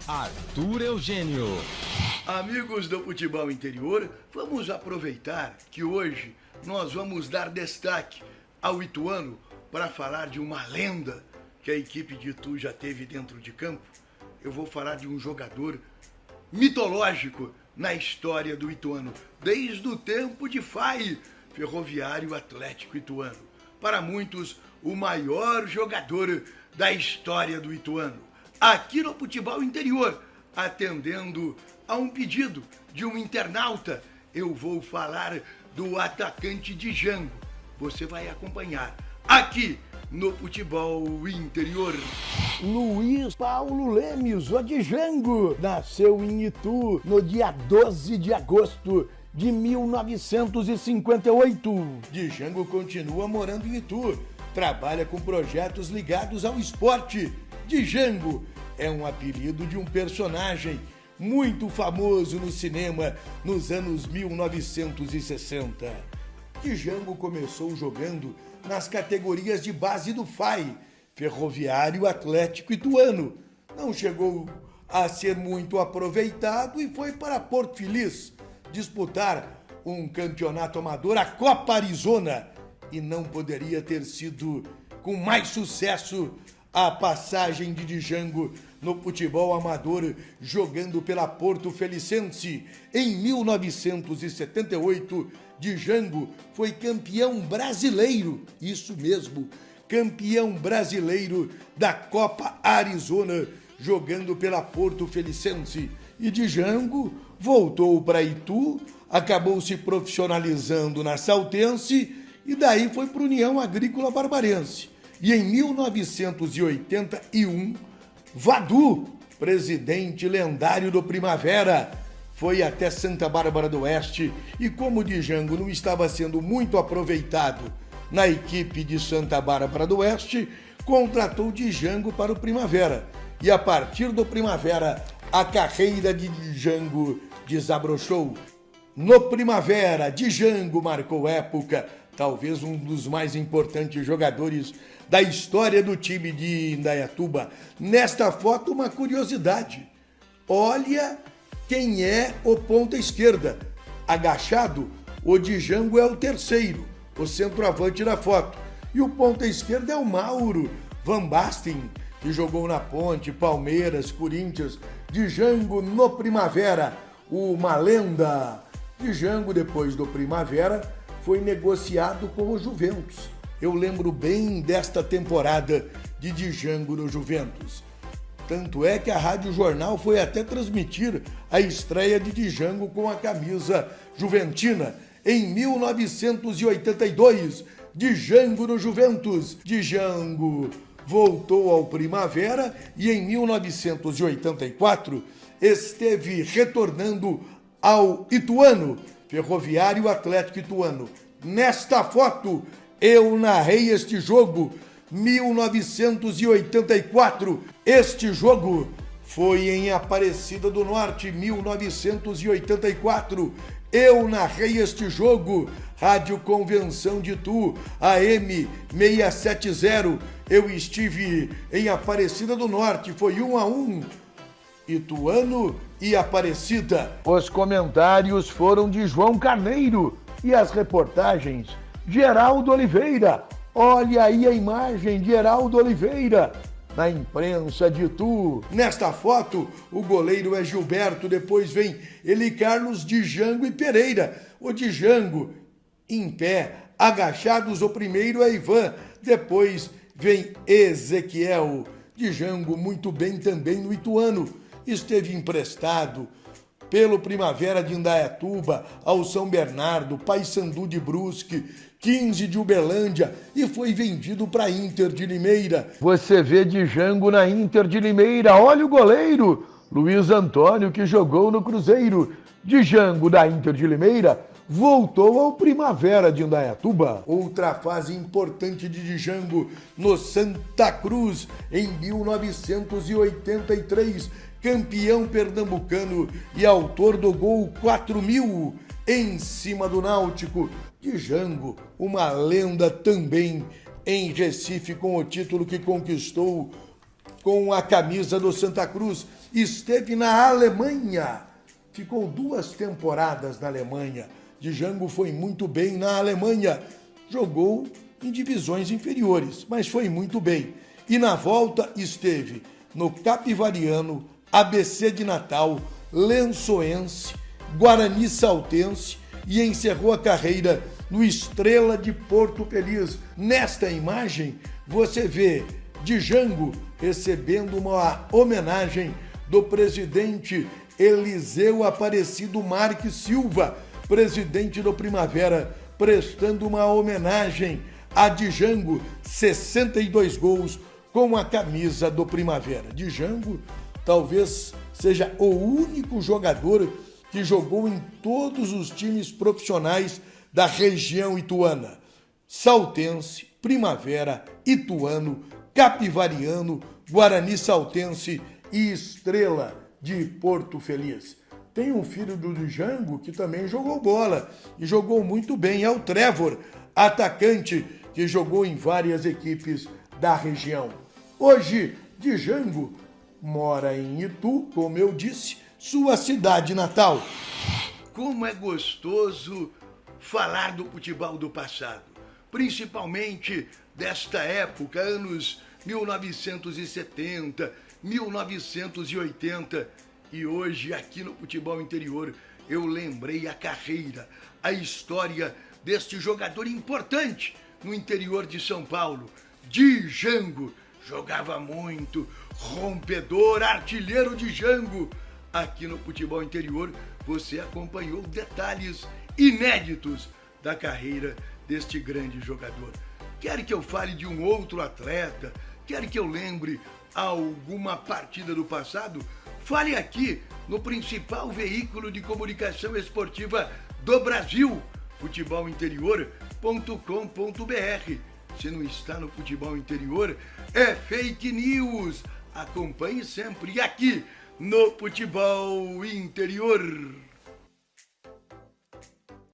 Arthur Eugênio. Amigos do Futebol Interior, vamos aproveitar que hoje nós vamos dar destaque ao Ituano para falar de uma lenda que a equipe de Itu já teve dentro de campo. Eu vou falar de um jogador mitológico na história do Ituano, desde o tempo de FAI, Ferroviário Atlético Ituano. Para muitos, o maior jogador da história do Ituano. Aqui no Futebol Interior, atendendo a um pedido de um internauta, eu vou falar do atacante Django. Você vai acompanhar aqui no Futebol Interior. Luiz Paulo Lemes, o Django, nasceu em Itu no dia 12 de agosto de 1958. Django continua morando em Itu, trabalha com projetos ligados ao esporte. Django é um apelido de um personagem muito famoso no cinema nos anos 1960. Django começou jogando nas categorias de base do FAI, Ferroviário Atlético Ituano. Não chegou a ser muito aproveitado e foi para Porto Feliz disputar um campeonato amador, a Copa Arizona, e não poderia ter sido com mais sucesso a passagem de Django no futebol amador, jogando pela Porto Felicense. Em 1978, Django foi campeão brasileiro, isso mesmo, campeão brasileiro da Copa Arizona, jogando pela Porto Felicense. E Django voltou para Itu, acabou se profissionalizando na Saltense e daí foi para a União Agrícola Barbarense. E em 1981, Vadu, presidente lendário do Primavera, foi até Santa Bárbara do Oeste e como Django não estava sendo muito aproveitado na equipe de Santa Bárbara do Oeste, contratou Django para o Primavera. E a partir do Primavera, a carreira de Django desabrochou. No Primavera, Django marcou época, talvez um dos mais importantes jogadores da história do time de Indaiatuba. Nesta foto, uma curiosidade. Olha quem é o ponta esquerda. Agachado, o Django é o terceiro, o centroavante da foto. E o ponta esquerda é o Mauro Van Basten, que jogou na Ponte, Palmeiras, Corinthians. Django no Primavera, uma lenda. Django, depois do Primavera, foi negociado com o Juventus. Eu lembro bem desta temporada de Django no Juventus. Tanto é que a Rádio Jornal foi até transmitir a estreia de Django com a camisa juventina. Em 1982, Django no Juventus. Django voltou ao Primavera e em 1984 esteve retornando ao Ituano, Ferroviário Atlético Ituano. Nesta foto, eu narrei este jogo, 1984. Este jogo foi em Aparecida do Norte, 1984. Eu narrei este jogo, Rádio Convenção de Itu, AM 670. Eu estive em Aparecida do Norte, foi 1-1. Ituano e Aparecida. Os comentários foram de João Carneiro e as reportagens Geraldo Oliveira. Olha aí a imagem de Geraldo Oliveira na imprensa de Itu. Nesta foto, o goleiro é Gilberto, depois vem ele Carlos, Django e Pereira. O Django em pé, agachados, o primeiro é Ivan, depois vem Ezequiel. Django muito bem também no Ituano. Esteve emprestado pelo Primavera de Indaiatuba ao São Bernardo, Paysandu de Brusque, 15 de Uberlândia e foi vendido para Inter de Limeira. Você vê Django na Inter de Limeira. Olha o goleiro, Luiz Antônio, que jogou no Cruzeiro. Django da Inter de Limeira voltou ao Primavera de Indaiatuba. Outra fase importante de Django no Santa Cruz em 1983. Campeão pernambucano e autor do gol 4.000 em cima do Náutico. Django, uma lenda também em Recife com o título que conquistou com a camisa do Santa Cruz. Esteve na Alemanha, ficou 2 temporadas na Alemanha. Django foi muito bem na Alemanha, jogou em divisões inferiores, mas foi muito bem. E na volta esteve no Capivariano, ABC de Natal, Lençoense, Guarani Saltense e encerrou a carreira no Estrela de Porto Feliz. Nesta imagem, você vê Django recebendo uma homenagem do presidente Eliseu Aparecido Marques Silva, presidente do Primavera, prestando uma homenagem a Django, 62 gols com a camisa do Primavera. Django talvez seja o único jogador que jogou em todos os times profissionais da região ituana. Saltense, Primavera, Ituano, Capivariano, Guarani Saltense e Estrela de Porto Feliz. Tem um filho do Django que também jogou bola e jogou muito bem, é o Trevor, atacante que jogou em várias equipes da região. Hoje, Django mora em Itu, como eu disse, sua cidade natal. Como é gostoso falar do futebol do passado, principalmente desta época, anos 1970, 1980, e hoje aqui no Futebol Interior eu lembrei a carreira, a história deste jogador importante no interior de São Paulo, Django. Jogava muito, rompedor, artilheiro Django. Aqui no Futebol Interior você acompanhou detalhes inéditos da carreira deste grande jogador. Quer que eu fale de um outro atleta? Quer que eu lembre alguma partida do passado? Fale aqui no principal veículo de comunicação esportiva do Brasil, futebolinterior.com.br. Se não está no Futebol Interior, é fake news. Acompanhe sempre aqui no Futebol Interior.